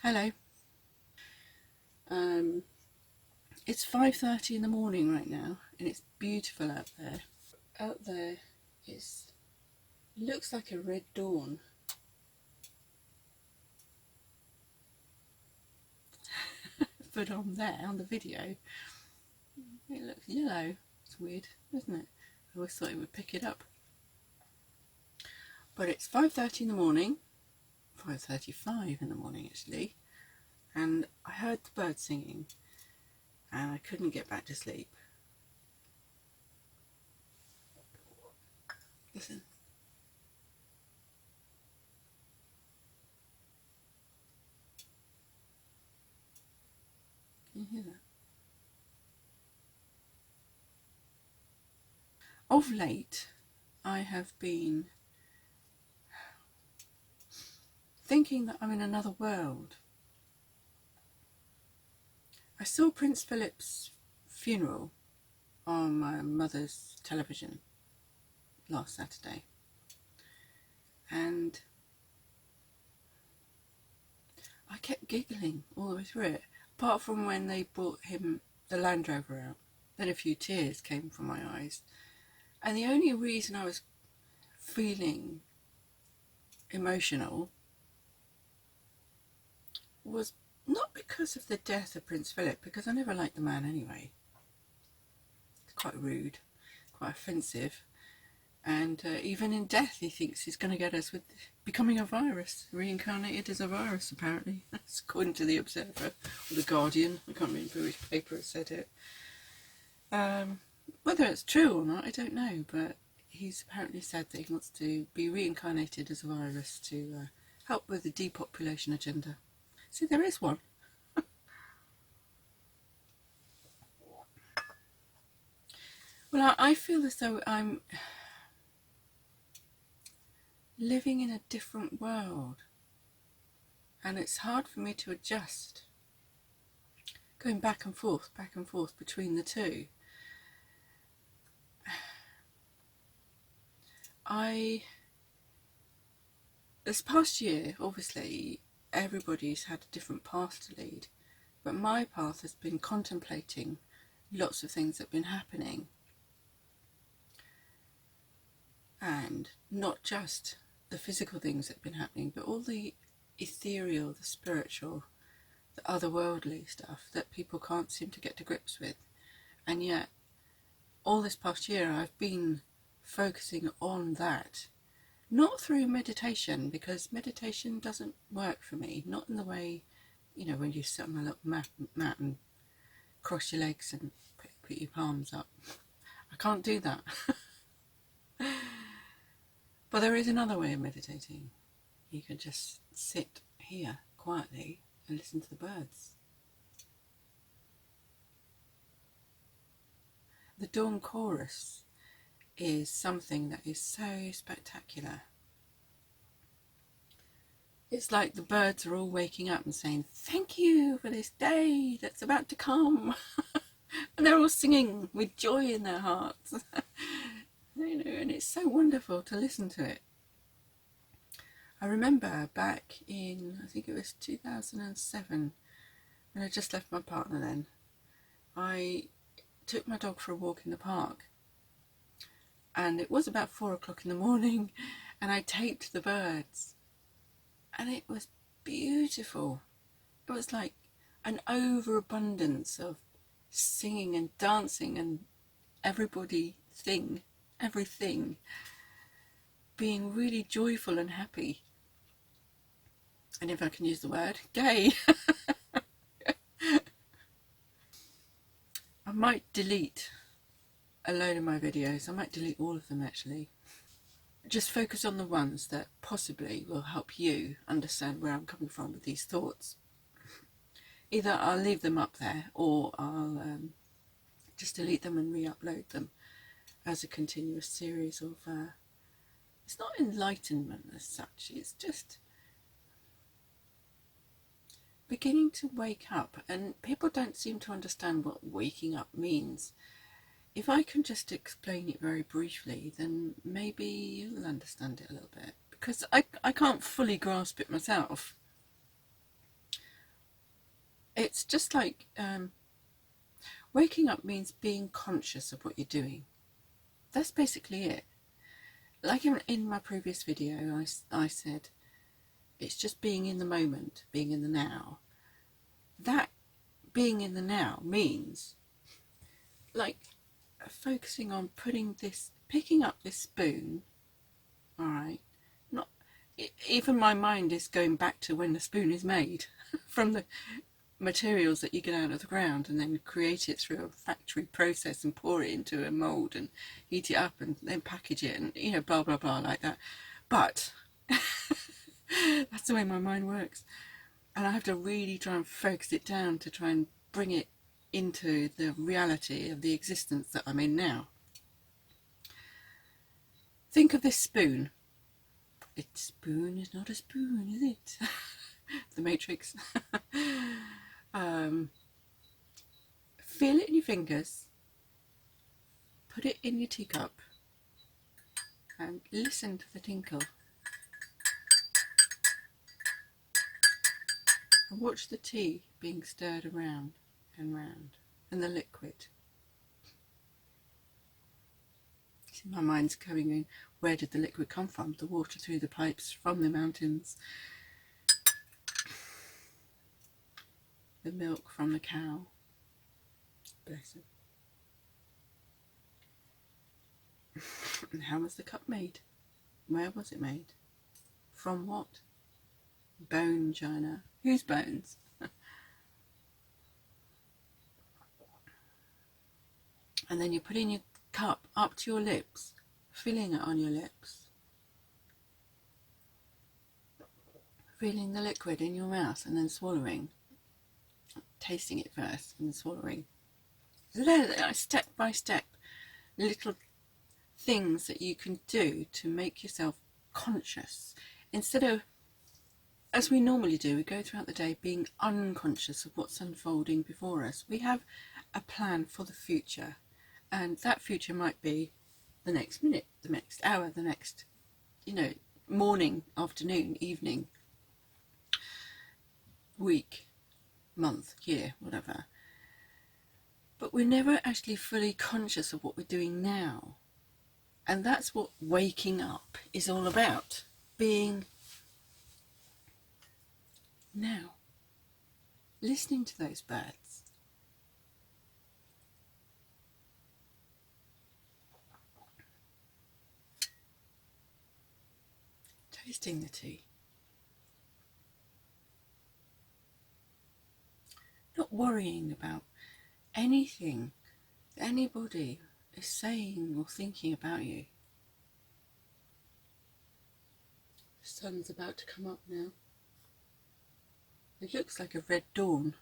Hello. It's 5:30 in the morning right now, and it's beautiful out there. Out there, it looks like a red dawn, but on the video, it looks yellow. It's weird, isn't it? I always thought it would pick it up. But it's 5:30 in the morning, 5:35 in the morning actually, and I heard the birds singing, and I couldn't get back to sleep. Listen. Can you hear that? Of late, I have been thinking that I'm in another world. I saw Prince Philip's funeral on my mother's television last Saturday, and I kept giggling all the way through it, apart from when they brought him the Land Rover out. Then a few tears came from my eyes, and the only reason I was feeling emotional was not because of the death of Prince Philip, because I never liked the man anyway. It's quite rude, quite offensive, and even in death he thinks he's going to get us with becoming a virus, reincarnated as a virus apparently. That's according to the Observer or the Guardian. I can't remember which paper said it. Whether it's true or not, I don't know, but he's apparently said that he wants to be reincarnated as a virus to help with the depopulation agenda. See, there is one. Well, I feel as though I'm living in a different world, and it's hard for me to adjust, going back and forth between the two. This past year, obviously, everybody's had a different path to lead, but my path has been contemplating lots of things that have been happening, and not just the physical things that have been happening, but all the ethereal, the spiritual, the otherworldly stuff that people can't seem to get to grips with. And yet, all this past year I've been focusing on that, not through meditation, because meditation doesn't work for me, not in the way, when you sit on a little mat and cross your legs and put your palms up. I can't do that. But there is another way of meditating. You can just sit here quietly and listen to the birds. The dawn chorus is something that is so spectacular. It's like the birds are all waking up and saying, "Thank you for this day that's about to come." And they're all singing with joy in their hearts. And it's so wonderful to listen to it. I remember back in, I think it was 2007, when I just left my partner then, I took my dog for a walk in the park, and it was about 4 o'clock in the morning, and I taped the birds, and it was beautiful. It was like an overabundance of singing and dancing and everything being really joyful and happy, and if I can use the word, gay. I might delete a load of my videos. I might delete all of them actually. Just focus on the ones that possibly will help you understand where I'm coming from with these thoughts. Either I'll leave them up there, or I'll just delete them and re-upload them as a continuous series of it's not enlightenment as such, it's just beginning to wake up. And people don't seem to understand what waking up means. If I can just explain it very briefly, then maybe you'll understand it a little bit, because I can't fully grasp it myself. it's just like waking up means being conscious of what you're doing. That's basically it. Like in my previous video, I said it's just being in the moment, being in the now. That being in the now means like focusing on picking up this spoon, all right? Not even my mind is going back to when the spoon is made from the materials that you get out of the ground and then create it through a factory process and pour it into a mould and heat it up and then package it and, you know, blah, blah, blah, like that. But that's the way my mind works. And I have to really try and focus it down to try and bring it into the reality of the existence that I'm in now. Think of this spoon. Its spoon is not a spoon, is it? The Matrix. Feel it in your fingers, put it in your teacup and listen to the tinkle and watch the tea being stirred around and round and the liquid. See, my mind's going in, where did the liquid come from? The water through the pipes from the mountains, the milk from the cow. Bless him. And how was the cup made? Where was it made? From what? Bone china. Whose bones? And then you put in your cup up to your lips, filling it on your lips, feeling the liquid in your mouth and then swallowing, tasting it first and swallowing. Step by step, little things that you can do to make yourself conscious instead of, as we normally do, we go throughout the day being unconscious of what's unfolding before us. We have a plan for the future, and that future might be the next minute, the next hour, the next, you know, morning, afternoon, evening, week, month, year, whatever. But we're never actually fully conscious of what we're doing now. And that's what waking up is all about. Being now. Listening to those birds. Tasting the tea. Not worrying about anything that anybody is saying or thinking about you. The sun's about to come up now. It looks like a red dawn.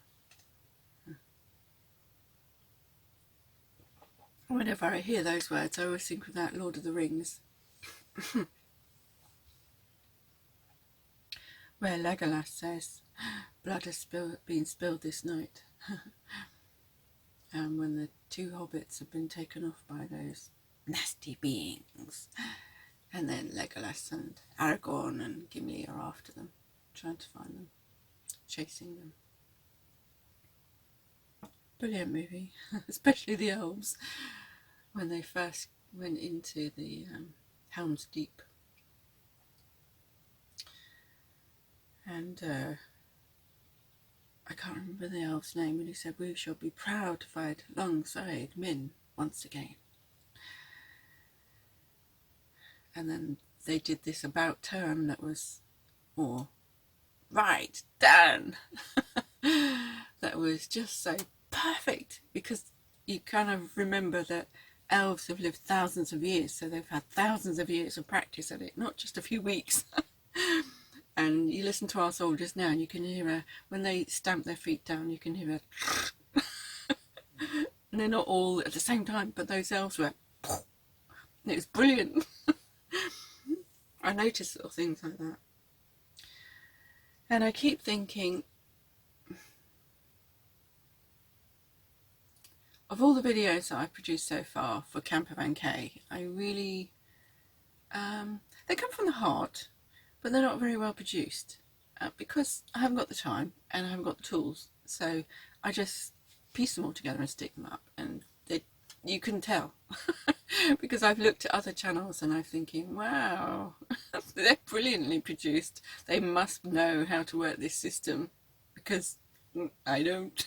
Whenever I hear those words, I always think of that Lord of the Rings. Where Legolas says, blood has been spilled this night. And when the two hobbits have been taken off by those nasty beings. And then Legolas and Aragorn and Gimli are after them, trying to find them, chasing them. Brilliant movie, especially the elves, when they first went into the Helm's Deep. And I can't remember the elf's name, and he said, "We shall be proud to fight alongside men once again." And then they did this about turn that was more right, done. That was just so perfect, because you kind of remember that elves have lived thousands of years, so they've had thousands of years of practice at it, not just a few weeks. And you listen to our soldiers now and you can hear when they stamp their feet down, you can hear and they're not all at the same time, but those elves were, and it was brilliant. I noticed little things like that. And I keep thinking, of all the videos that I've produced so far for Camping-Kaye, I really, they come from the heart, but they're not very well produced because I haven't got the time and I haven't got the tools So I just piece them all together and stick them up, and you can tell because I've looked at other channels and I'm thinking, wow, they're brilliantly produced. They must know how to work this system, because I don't.